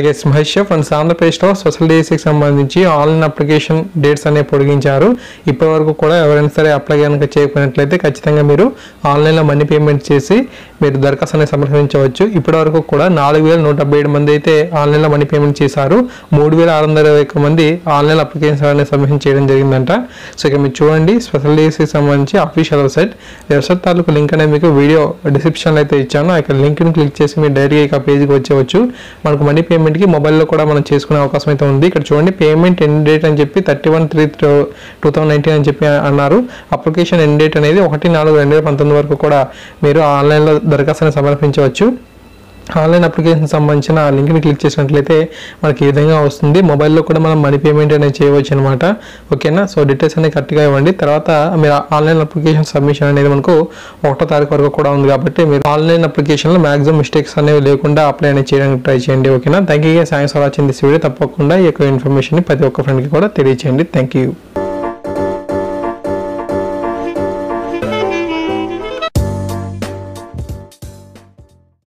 Guys Mahesh friends ఆంధ్రప్రదేశ్లో special డేస్కి సంబంధించి ఆన్లైన్ అప్లికేషన్ డేట్స్ అనేవి పొడిగించారు. ఇప్పటి వరకు కూడా ఎవరైనా సరే అప్లై కనుక చేయకపోయినట్లయితే ఖచ్చితంగా మీరు ఆన్లైన్లో మనీ పేమెంట్ చేసి మీరు దరఖాస్తు అనేది సమర్పించవచ్చు. ఇప్పటి వరకు కూడా 4177 మంది అయితే ఆన్లైన్లో మనీ పేమెంట్ చేశారు. 3621 మంది ఆన్లైన్ అప్లికేషన్ అనేది సబ్మిషన్ చేయడం జరిగిందంట. సో ఇక మీరు చూడండి స్పెషల్ డేస్కి సంబంధించి అఫీషియల్ వెబ్సైట్ తాలూకు లింక్ అనేది మీకు వీడియో డిస్క్రిప్షన్లో అయితే ఇచ్చాను. ఇక్కడ లింక్ని క్లిక్ చేసి మీరు డైరెక్ట్గా ఇక పేజ్కి వచ్చేవచ్చు. మనకు మనీ పేమెంట్కి మొబైల్లో కూడా మనం చేసుకునే అవకాశం అయితే ఉంది. ఇక్కడ చూడండి పేమెంట్ ఎండ్ డేట్ అని చెప్పి 31/3/2019 అని చెప్పి అన్నారు. అప్లికేషన్ ఎండ్ డేట్ అనేది 1/4/2019 వరకు కూడా మీరు ఆన్లైన్లో దరఖాస్తుని సమర్పించవచ్చు. ఆన్లైన్ అప్లికేషన్ సంబంధించిన లింక్ని క్లిక్ చేసినట్లయితే మనకి ఈ విధంగా వస్తుంది. మొబైల్లో కూడా మనం మనీ పేమెంట్ అనేది చేయవచ్చు అనమాట. ఓకేనా. సో డీటెయిల్స్ అనేది కరెక్ట్గా ఇవ్వండి. తర్వాత మీరు ఆన్లైన్ అప్లికేషన్ సబ్మిషన్ అనేది మనకు 1వ తారీఖు వరకు కూడా ఉంది కాబట్టి మీరు ఆన్లైన్ అప్లికేషన్లో మ్యాక్సిమం మిస్టేక్స్ అనేవి లేకుండా అప్లై అనేది చేయడానికి ట్రై చేయండి. ఓకేనా. Thank you. Thanks for watching this video. తప్పకుండా ఈ యొక్క ఇన్ఫర్మేషన్ ప్రతి ఒక్క ఫ్రెండ్కి కూడా తెలియచేయండి. Thank you.